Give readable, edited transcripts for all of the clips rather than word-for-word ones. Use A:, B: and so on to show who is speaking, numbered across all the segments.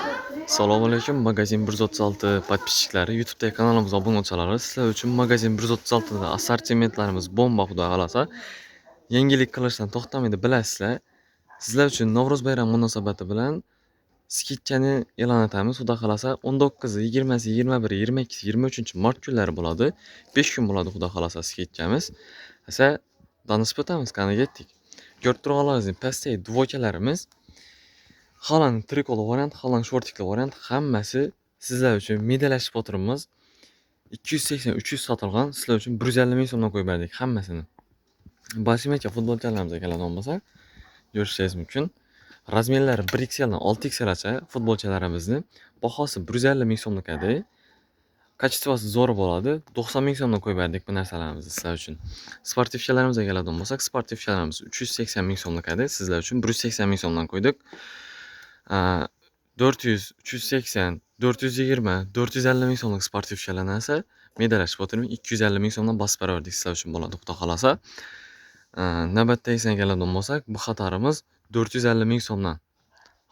A: Assalomu alaykum, magazin 136 подписчиклari, YouTube kanalimizga obuna bo'lsalaringiz, sizlar uchun magazin 136 da assortimentlarimiz bomba xudo xolasa. Yangilik qilishdan to'xtamaydi, bilasizlar. Sizlar uchun Navro'z bayrami munosabati bilan skidkani e'lon etamiz. Xudo xolasa 19, 20, 21, 22, 23 mart kunlari bo'ladi. 5 kun bo'ladi xudo xolasa skidkamiz. Esa danishib o'tamiz, qani ketdik. Ko'rib turganlaringizdek, pastdagi duvokalarimiz Halang trikoli variant, halang shortikli variant hammasi sizlar uchun medalashib o'tiribmiz. 280-300 sotilgan, sizlar uchun 150 ming so'mdan qo'yib berdik hammasini. Boshimcha futbolchilarimizga keladigan bo'lsak, ko'rishingiz mumkin. Razmerlari 1XL dan 6XLgacha futbolchilarimizni bahosi 150 ming so'mlik edi. Kачествоsi zo'r bo'ladi. 90 ming so'mdan qo'yib berdik bu narsalarimizni sizlar uchun. Sportivchalarimizga keladigan bo'lsak, sportivchalarimiz 380 ming so'mlik edi. Sizlar uchun 180 ming so'mdan qo'ydik. 400, 380, 420, 450 ming so'mlik sportivchalarni esa medalashib o'tirib 250 ming so'mdan bosib beraverdik sizlar uchun bo'ladi xudo xolasa. Navbatdagi esa keladigan bo'lsak, bu xatarimiz 450 ming so'mdan.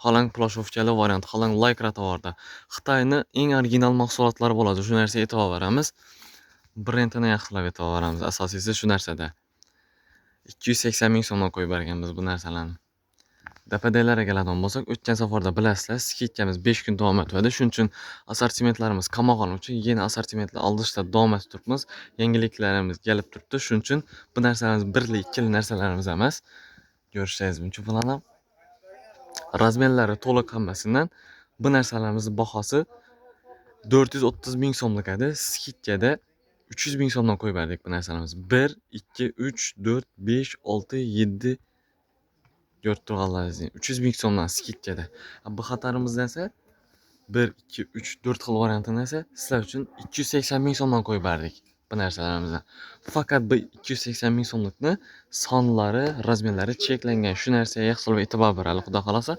A: Halang plashovkali variant, halang lycra tovarda. Xitoyni eng original mahsulotlari bo'ladi. Shu narsaga e'tibor beramiz. Brendini yaxshilab e'tibor beramiz. Asosiysi shu narsada. 280 ming so'mdan qo'yib berganmiz bu narsalarni. DPD'larga keladigan bo'lsak, o'tgan safarda bilasizlar, skidkamiz 5 kun davom etadi. Shuning uchun assortimentlarimiz qamag'on uchun yana assortimentlar oldishda davom etib turibmiz. Yangiliklarimiz kelib turibdi. Shuning uchun bu narsalarimiz birli, ikkili narsalarimiz emas. Ko'rishingiz mumkin bularni. Razmerlari to'liq hammasidan bu narsalarimizni bahosi 430 ming so'mlik edi. Skidkada 300 ming so'mdan qo'yib berdik bu narsalarimizni. 1, 2, 3, 4, 5, 6, 7 ko'rib turganlaringizdek 300 ming so'mdan skidkada. Bu xatarimizda esa 1, 2, 3, 4 xil variantini esa sizlar uchun 280 ming so'mdan qo'yib berdik bu narsalarimizni. Faqat bu 280 ming so'mlikni sonlari, razmerlari cheklangan. Shu narsaga yaxshilab e'tibor beraylik, xudo xolasa.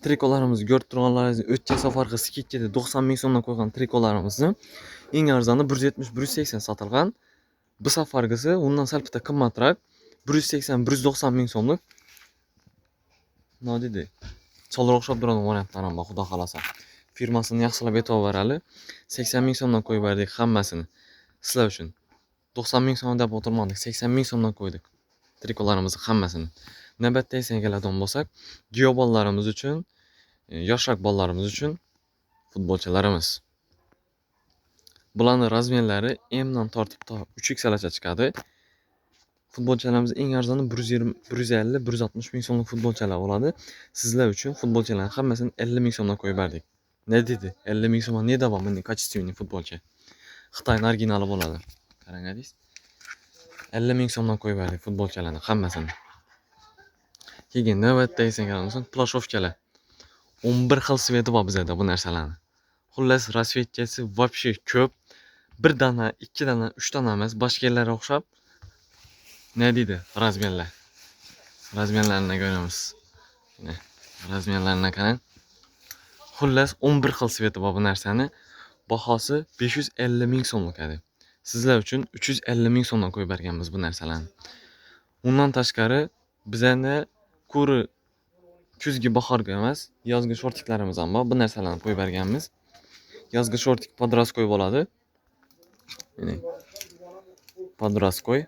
A: Trikolarimizni ko'rib turganlaringizdek, o'tgan safargi skidkada 90 ming so'mdan qo'ygan trikolarimizni eng arzoni 170-180 sotilgan. Bu safargisi undan sal bitta qimmatroq 180-190 ming so'mlik. Nodidi. Cholga o'xshab turadigan variantlar ham bor, xudo xolasa. Firmasini yaxshilab e'tibor beraylik. 80 ming so'mdan qo'yib berdik hammasini. Sizlar uchun 90 ming so'm deb o'tirmadik, 80 ming so'mdan qo'ydik trikolarimizni hammasini. Navbatdagi esa keladigan bo'lsak, giyo bolalarimiz uchun, yoshroq bolalarimiz uchun futbolchilarimiz. Bularning razmerlari M dan tortib to 3XLgacha chiqadi. Futbolchilarimiz eng arzoni 120, 150, 160 ming so'mlik futbolchilar bo'ladi. Sizlar uchun futbolchilarning hammasini 50 ming so'mdan qo'yib berdik. Ne dedi? 50 ming so'mdan ne davom endi качественный futbolchi. Xitoyning originali bo'ladi. Qarangiz. 50 ming so'mdan qo'yib berdik futbolchilarning hammasini. Keyin navbatdagi esa kelamiz, plashovkalar. 11 xil sveti bor bizda bu narsalarni. Xullas, rasvetkasi вообще ko'p. 1 dana, 2 dana, 3 dana emas, boshqalarga o'xshab ne deydi? Razmerlar. Razmerlarni ko'ramiz. Razmerlarni qarang. Xullas 11 xil sveti bor bu narsani. Bahosi 550 ming so'mlik edi. Sizlar uchun 350 ming so'mdan qo'yib berganmiz bu narsalarni. Undan tashqari bizani kuri kuzgi bahorga emas, yozgi shortiklarimiz ham bor. Bu narsalarni qo'yib berganmiz. Yozgi shortik podroskoy bo'ladi. Podroskoy.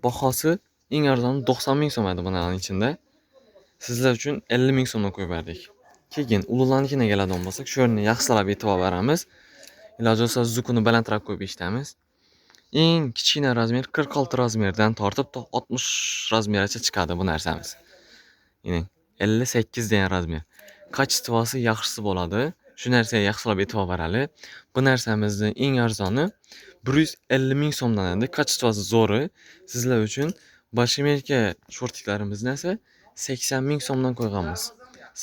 A: Bahosi eng arzoni 90 ming so'm edi bularning ichida. Sizlar uchun 50 ming so'mdan qo'yib berdik. Keyin ulug'larnikiga keladigan bo'lsak, shu yerni yaxshilab e'tibor beramiz. Iloji bo'lsa zukuni balandroq qo'yib eshitamiz. Eng kichkina razmer 46 razmerdan tortib to 60 razmergacha chiqadi bu narsamiz. Ya'ni 58 degan razmer. Kачествоsi yaxshisi bo'ladi. Shu narsaga yaxshilab e'tibor beraylik. Bu narsamizning eng arzoni 150 ming so'mdan edi. Kачествоsi zo'ri. Sizlar uchun boshimcha shortiklarimizni esa 80 ming so'mdan qo'yganmiz.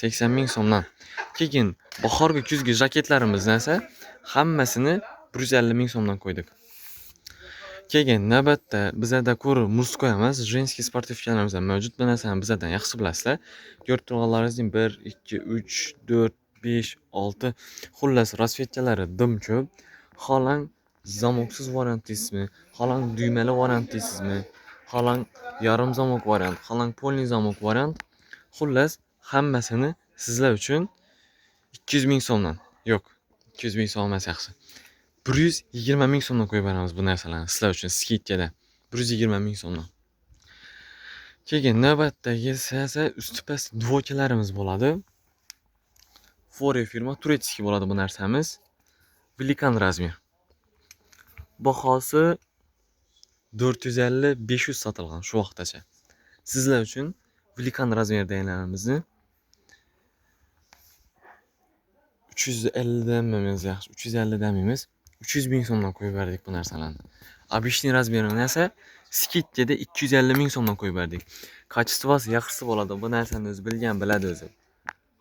A: 80 ming so'mdan. Keyin bahorgi kuzgi jaketlarimizni esa hammasini 150 ming so'mdan qo'ydik. Keyin navbatda bizada ko'ri murskoy emas, женский sportivkalarimiz ham mavjud. Bu narsani bizadan yaxshi bilasizlar. Ko'rib turganlaringizdek 1, 2, 3, 4, 5, 6 xullas rasvetkalari dim ko'p. Xolang zamoksiz variant deysizmi? Xolang duymali variant deysizmi? Xolang yarim zamok variant, xolang polniy zamok variant. Xullas hammasini sizlar uchun 200 ming so'mdan. Yo'q, 200 ming so'm emas yaxshi. 120 ming so'mdan qo'yib beramiz bu narsalarni sizlar uchun skidkada. 120 ming so'mdan. Keyin navbatdagi esa usti past dvokalarimiz bo'ladi. Fore firma turetskiy bo'ladi bu narsamiz. Velikan razmer. Bahosi 450-500 sotilgan shu vaqtgacha. Sizlar uchun Velikan razmer deganlarimizni 350 demamiz yaxshi, 350 demamiz. 300 ming so'mdan qo'yib berdik bu narsalarni. Обычный razmerini esa skidkada 250 ming so'mdan qo'yib berdik. Kачествоsi yaxshisi bo'ladi. Bu narsani o'zi biladi o'zi.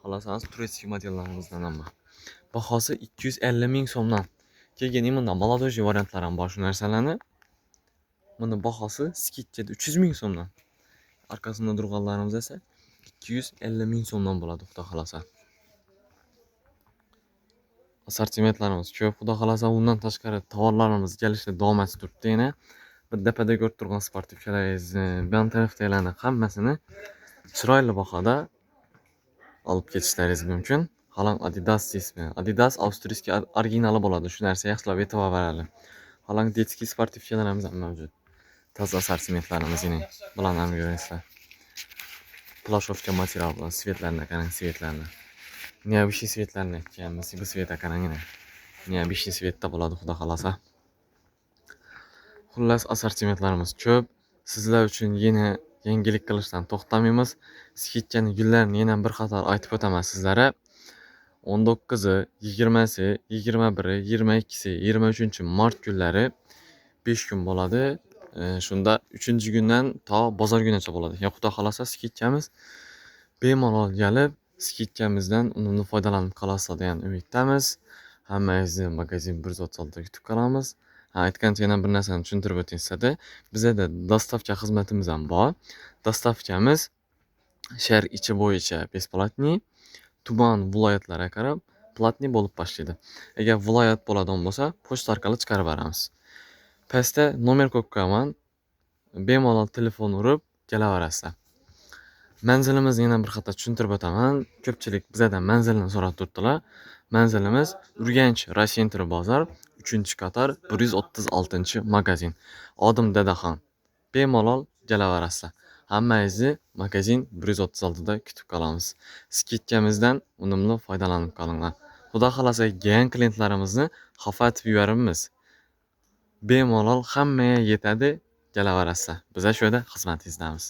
A: Xohlasangiz turetskiy modellarimizdan hamma. Bahosi 250 ming so'mdan. Keyin bunda молодой variantlar ham bor shu narsalarni. Buni bahosi skidkada 300 ming so'mdan. Arkasida turganlarimiz esa 250 ming so'mdan bo'ladi, xudo xolasa. Assortimentlarimiz ko'p, xudo xolasa. Undan tashqari tovarlarimiz kelishda davom etib turibdi yana. Bir dapada ko'rib turgan sportivkalaringizni, bu tarafdagilarni hammasini chiroyli bahoda olib ketishlaringiz mumkin. Halang Adidas ismi. Adidas avstriyskiy originali bo'ladi. Shu narsa yaxshilab e'tibor beradi. Halang detskiy sportivkalarimiz ham mavjud. Toza assortimentlarimiz yana bilan ham ko'rasizlar. Plashovka material bilan svetlarni qarang, svetlarni. Neobishniy svetlarni aytganmiz. Bu svetga qarang yana. Neobishniy svetda bo'ladi, xudo xolasa. Xullas assortimentlarimiz ko'p. Sizlar uchun yana yangilik qilishdan to'xtamaymiz. Skidkani kunlarini yana bir qator aytib o'taman sizlarga. 19, 20, 21, 22, 23 mart kunlari 5 kun bo'ladi. Shunda 3-kundan to bozor kunigacha bo'ladi. Ya xudo xolasa skidkamiz bemalol kelib, skidkamizdan unumli foydalanib qolasiz degan umiddamiz. Hammangizni magazin 136 da kutib qolamiz. Aytgancha yana bir narsani tushuntirib o'ting sizlarga. Bizda dostavka xizmatimiz ham bor. Dostavkamiz shahar ichi bo'yicha besplatniy, tuman viloyatlarga qarab platniy bo'lib boshlaydi. Agar viloyat bo'ladigan bo'lsa, pochta orqali chiqarib beramiz. Pastda nomer qo'yib qo'yaman. Bemalol telefon urib kelaverasizlar. Manzilimizni yana bir qator tushuntirib o'taman. Ko'pchilik bizdan manzilni so'rab turibdilar. Manzilimiz Urganch Rashentr bozor 3-qator 136-magazin. Odim Dadaxon. Bemalol kelaverasizlar. Hammangizni magazin 136 da kutib qolamiz. Skidkamizdan unumli foydalanib qolinglar. Xudo xolasa kelgan klientlarimizni xafa etib yuboramiz. Bemalol hammaga yetadi, kelaverasizlar. Biz shu yerda xizmatingizdamiz.